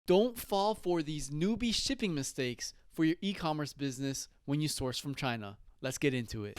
Don't fall for these newbie shipping mistakes for your e-commerce business when you source from China. Let's get into it.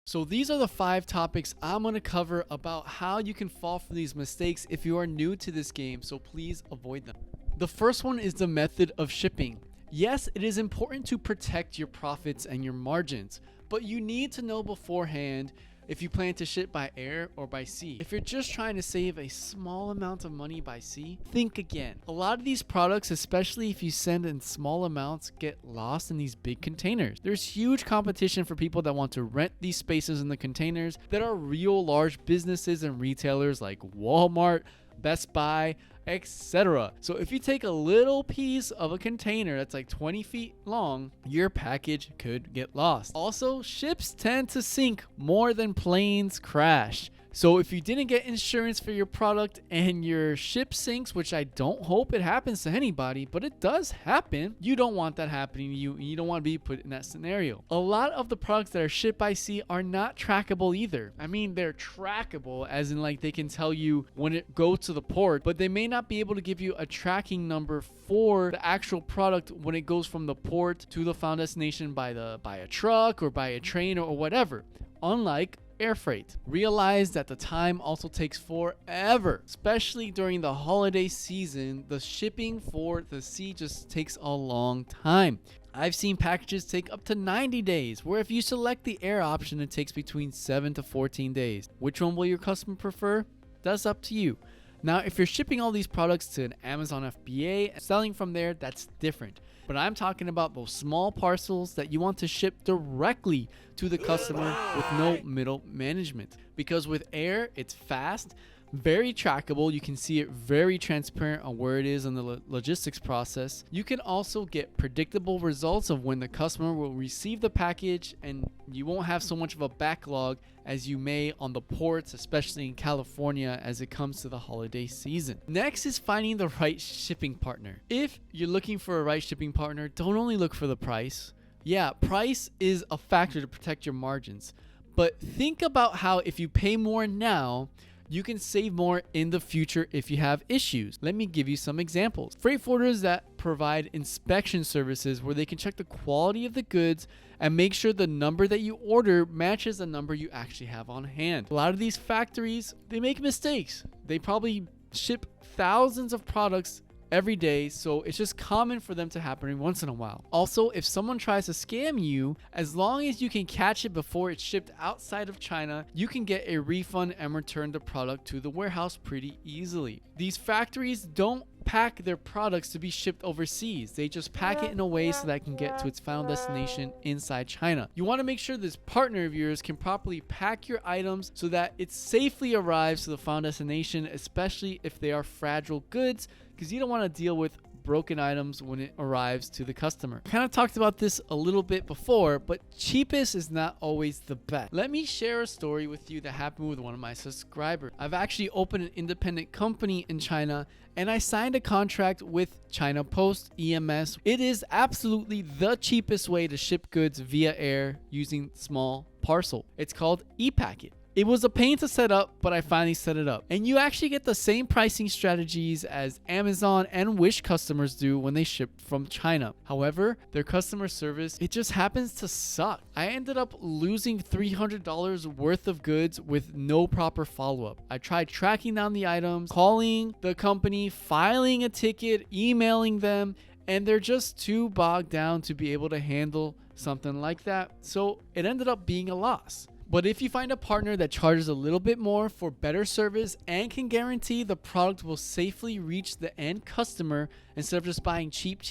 So these are the 5 topics I'm going to cover about how you can fall for these mistakes if you are new to this game, so please avoid them. The first one is the method of shipping. Yes, it is important to protect your profits and your margins, but you need to know beforehand if you plan to ship by air or by sea. If you're just trying to save a small amount of money by sea, think again. A lot of these products, especially if you send in small amounts, get lost in these big containers. There's huge competition for people that want to rent these spaces in the containers that are real large businesses and retailers like Walmart, Best Buy, etc. So if you take a little piece of a container that's like 20 feet long, your package could get lost. Also, ships tend to sink more than planes crash. So if you didn't get insurance for your product and your ship sinks, which I don't hope it happens to anybody, but it does happen, you don't want that happening to you and you don't want to be put in that scenario. A lot of the products that are shipped by sea are not trackable either. I mean, they're trackable as in like they can tell you when it goes to the port, but they may not be able to give you a tracking number for the actual product when it goes from the port to the final destination by a truck or by a train or whatever. Unlike air freight. Realize that the time also takes forever, especially during the holiday season. The shipping for the sea just takes a long time. I've seen packages take up to 90 days, where if you select the air option, it takes between 7 to 14 days. Which one will your customer prefer? That's up to you. Now, if you're shipping all these products to an Amazon FBA and selling from there, that's different. But I'm talking about those small parcels that you want to ship directly to the customer with no middle management. Because with air, it's fast, very trackable. You can see it very transparent on where it is in the logistics process. You can also get predictable results of when the customer will receive the package, and you won't have so much of a backlog as you may on the ports, especially in California as it comes to the holiday season. Next is finding the right shipping partner. If you're looking for a right shipping partner, don't only look for the price. Yeah, price is a factor to protect your margins, but think about how if you pay more now, you can save more in the future if you have issues. Let me give you some examples. Freight forwarders that provide inspection services where they can check the quality of the goods and make sure the number that you order matches the number you actually have on hand. A lot of these factories, they make mistakes. They probably ship thousands of products every day, so it's just common for them to happen once in a while. Also, if someone tries to scam you, as long as you can catch it before it's shipped outside of China, you can get a refund and return the product to the warehouse pretty easily. These factories don't pack their products to be shipped overseas. They just pack it in a way so that it can get to its final destination inside China. You want to make sure this partner of yours can properly pack your items so that it safely arrives to the final destination, especially if they are fragile goods, because you don't want to deal with broken items when it arrives to the customer. Kind of talked about this a little bit before, but cheapest is not always the best. Let me share a story with you that happened with one of my subscribers. I've actually opened an independent company in China and I signed a contract with China Post EMS. It is absolutely the cheapest way to ship goods via air using small parcel. It's called ePacket. It was a pain to set up, but I finally set it up. And you actually get the same pricing strategies as Amazon and Wish customers do when they ship from China. However, their customer service, it just happens to suck. I ended up losing $300 worth of goods with no proper follow-up. I tried tracking down the items, calling the company, filing a ticket, emailing them, and they're just too bogged down to be able to handle something like that. So it ended up being a loss. But if you find a partner that charges a little bit more for better service and can guarantee the product will safely reach the end customer instead of just buying cheap,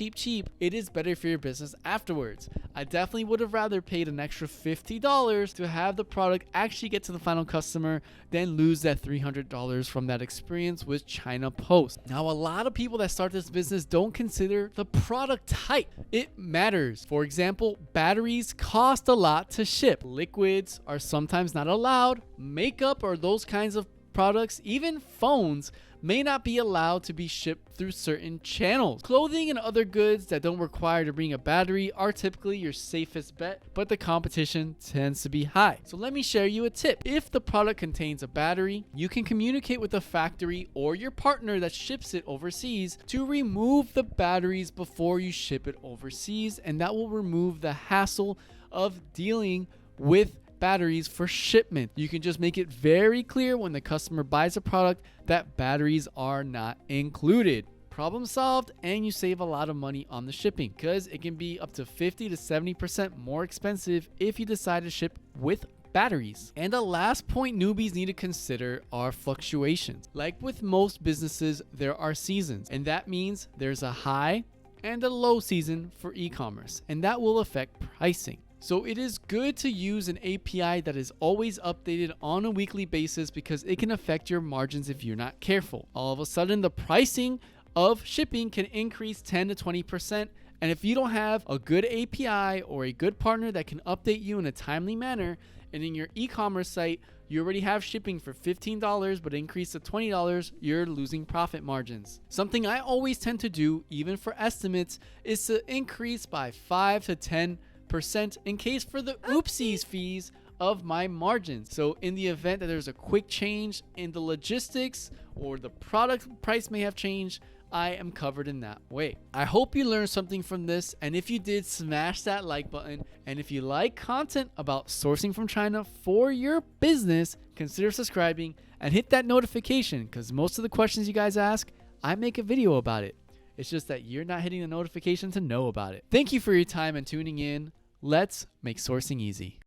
it is better for your business afterwards. I definitely would have rather paid an extra $50 to have the product actually get to the final customer than lose that $300 from that experience with China Post. Now, a lot of people that start this business don't consider the product type. It matters. For example, batteries cost a lot to ship. Liquids are sometimes not allowed. Makeup or those kinds of products, even phones, may not be allowed to be shipped through certain channels. Clothing and other goods that don't require to bring a battery are typically your safest bet, but the competition tends to be high. So let me share you a tip. If the product contains a battery, you can communicate with the factory or your partner that ships it overseas to remove the batteries before you ship it overseas, and that will remove the hassle of dealing with batteries for shipment. You can just make it very clear when the customer buys a product that batteries are not included. Problem solved, and you save a lot of money on the shipping because it can be up to 50 to 70% more expensive if you decide to ship with batteries. And the last point newbies need to consider are fluctuations. Like with most businesses, there are seasons, and that means there's a high and a low season for e-commerce, and that will affect pricing. So it is good to use an API that is always updated on a weekly basis because it can affect your margins if you're not careful. All of a sudden, the pricing of shipping can increase 10 to 20%. And if you don't have a good API or a good partner that can update you in a timely manner, and in your e-commerce site, you already have shipping for $15 but increase to $20, you're losing profit margins. Something I always tend to do, even for estimates, is to increase by 5 to 10% in case for the oopsies fees of my margins. So in the event that there's a quick change in the logistics or the product price may have changed, I am covered in that way. I hope you learned something from this, and if you did, smash that like button. And if you like content about sourcing from China for your business, consider subscribing and hit that notification, because most of the questions you guys ask, I make a video about it. It's just that you're not hitting the notification to know about it. Thank you for your time and tuning in. Let's make sourcing easy.